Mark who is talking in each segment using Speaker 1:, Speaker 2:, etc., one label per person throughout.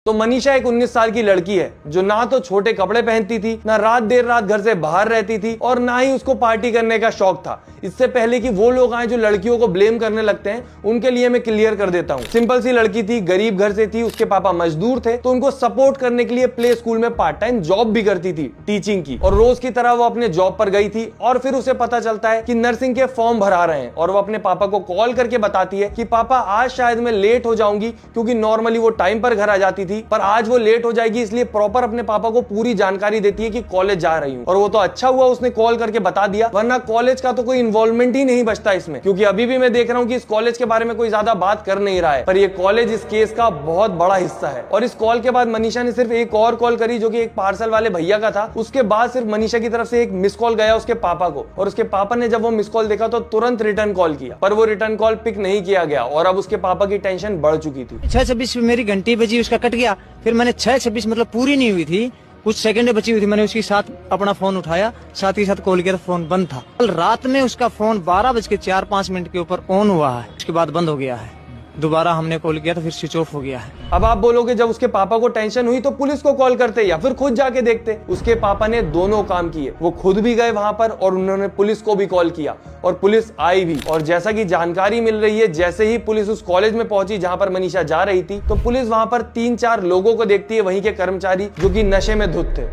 Speaker 1: तो मनीषा एक 19 साल की लड़की है जो ना तो छोटे कपड़े पहनती थी, ना रात देर रात घर से बाहर रहती थी और ना ही उसको पार्टी करने का शौक था। इससे पहले कि वो लोग आए जो लड़कियों को ब्लेम करने लगते हैं, उनके लिए मैं क्लियर कर देता हूँ। सिंपल सी लड़की थी, गरीब घर से थी, उसके पापा मजदूर थे, तो उनको सपोर्ट करने के लिए प्ले स्कूल में पार्ट टाइम जॉब भी करती थी, टीचिंग की। और रोज की तरह वो अपने जॉब पर गई थी और फिर उसे पता चलता है कि नर्सिंग के फॉर्म भरा रहे हैं और वो अपने पापा को कॉल करके बताती है कि पापा आज शायद मैं लेट हो जाऊंगी, क्योंकि नॉर्मली वो टाइम पर घर आ जाती थी, पर आज वो लेट हो जाएगी, इसलिए प्रॉपर अपने पापा को पूरी जानकारी देती है कि कॉलेज जा रही हूँ। और वो तो अच्छा हुआ उसने कॉल करके बता दिया, वरना कॉलेज का तो कोई इन्वॉल्वमेंट ही नहीं बचता इसमें। क्योंकि अभी भी मैं देख रहा हूँ कि इस कॉलेज के बारे में कोई ज्यादा बात कर नहीं रहा है, पर ये कॉलेज इस केस का बहुत बड़ा हिस्सा है। और इस कॉल के बाद मनीषा ने सिर्फ एक और कॉल करी, जो कि एक पार्सल वाले भैया का था। उसके बाद सिर्फ मनीषा की तरफ से एक मिस कॉल गया उसके पापा को, और उसके पापा ने जब वो मिस कॉल देखा तो तुरंत रिटर्न कॉल किया, पर वो रिटर्न कॉल पिक नहीं किया गया और अब उसके पापा की टेंशन बढ़ चुकी थी।
Speaker 2: 6:26 में मेरी घंटी बजी, उसका कट गया। फिर मैंने 6:26 मतलब पूरी नहीं हुई थी, कुछ सेकंड बची हुई थी, मैंने उसके साथ अपना फोन उठाया, साथ ही साथ कॉल किया तो फोन बंद था। कल रात में उसका फोन 12:04-5 के ऊपर ऑन हुआ है, उसके बाद बंद हो गया है। दोबारा हमने कॉल किया तो फिर स्विच ऑफ हो गया है।
Speaker 1: अब आप बोलोगे जब उसके पापा को टेंशन हुई तो पुलिस को कॉल करते या फिर खुद जाके देखते। उसके पापा ने दोनों काम किए, वो खुद भी गए वहां पर और उन्होंने पुलिस को भी कॉल किया और पुलिस आई भी। और जैसा कि जानकारी मिल रही है, जैसे ही पुलिस उस कॉलेज में पहुंची जहां पर मनीषा जा रही थी, तो पुलिस वहां पर 3-4 लोगों को देखती है, वहीं के कर्मचारी जो कि नशे में धुत थे।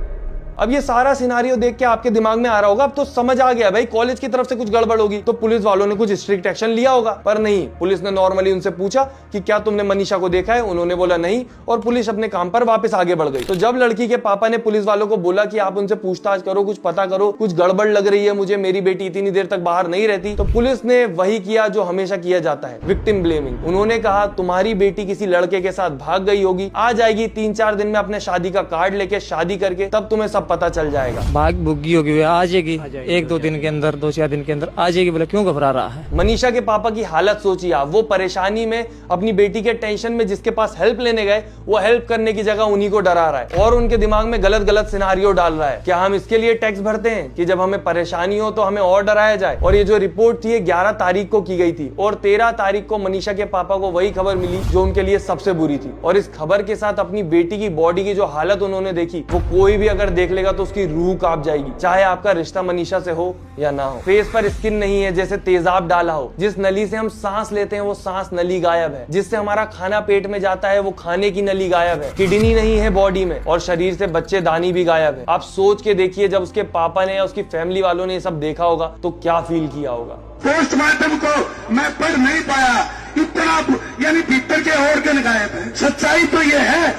Speaker 1: अब ये सारा सिनारियो देख के आपके दिमाग में आ रहा होगा, अब तो समझ आ गया भाई, कॉलेज की तरफ से कुछ गड़बड़ होगी तो पुलिस वालों ने कुछ स्ट्रिक्ट एक्शन लिया होगा। पर नहीं, पुलिस ने नॉर्मली उनसे पूछा कि क्या तुमने मनीषा को देखा है, उन्होंने बोला नहीं, और पुलिस अपने काम पर वापस आगे बढ़ गई। तो जब लड़की के पापा ने पुलिस वालों को बोला कि आप उनसे पूछताछ करो, कुछ पता करो, कुछ गड़बड़ लग रही है मुझे, मेरी बेटी इतनी देर तक बाहर नहीं रहती, तो पुलिस ने वही किया जो हमेशा किया जाता है, विक्टिम ब्लेमिंग। उन्होंने कहा तुम्हारी बेटी किसी लड़के के साथ भाग गई होगी, आ जाएगी 3-4 दिन में अपने शादी का कार्ड लेके, शादी करके, तब तुम्हें सब पता चल जाएगा।
Speaker 2: भाग भुग्गी होगी, आ जाएगी 1-2 दिन के अंदर, 2-4 दिन के अंदर आ जाएगी। बोला क्यों घबरा रहा है?
Speaker 1: मनीषा के पापा की हालत सोचिए आप, वो परेशानी में, अपनी बेटी के टेंशन में जिसके पास हेल्प लेने गए, वो हेल्प करने की जगह उन्हीं को डरा रहा है और उनके दिमाग में गलत गलत सिनारियो डाल रहा है। क्या हम इसके लिए टैक्स भरते हैं कि जब हमें परेशानी हो तो हमें और डराया जाए? और ये जो रिपोर्ट थी 11 तारीख को की गई थी और 13 तारीख को मनीषा के पापा को वही खबर मिली जो उनके लिए सबसे बुरी थी। और इस खबर के साथ अपनी बेटी की बॉडी की जो हालत उन्होंने देखी, वो कोई भी अगर देख लेगा तो उसकी रूह कांप जाएगी, चाहे आपका रिश्ता मनीषा से हो या ना हो। फेस पर स्किन नहीं है, जैसे तेजाब डाला हो। जिस नली से हम सांस लेते हैं वो सांस नली गायब है। जिससे हमारा खाना पेट में जाता है वो खाने की नली गायब है। किडनी नहीं है बॉडी में और शरीर से बच्चेदानी भी गायब है। आप सोच के देखिए, जब उसके पापा ने या उसकी फैमिली वालों ने ये सब देखा होगा तो क्या फील किया होगा।
Speaker 3: पोस्टमार्टम को मैं पढ़ नहीं पाया, इतना यानी भीतर के ऑर्गन गायब है। सच्चाई तो ये है।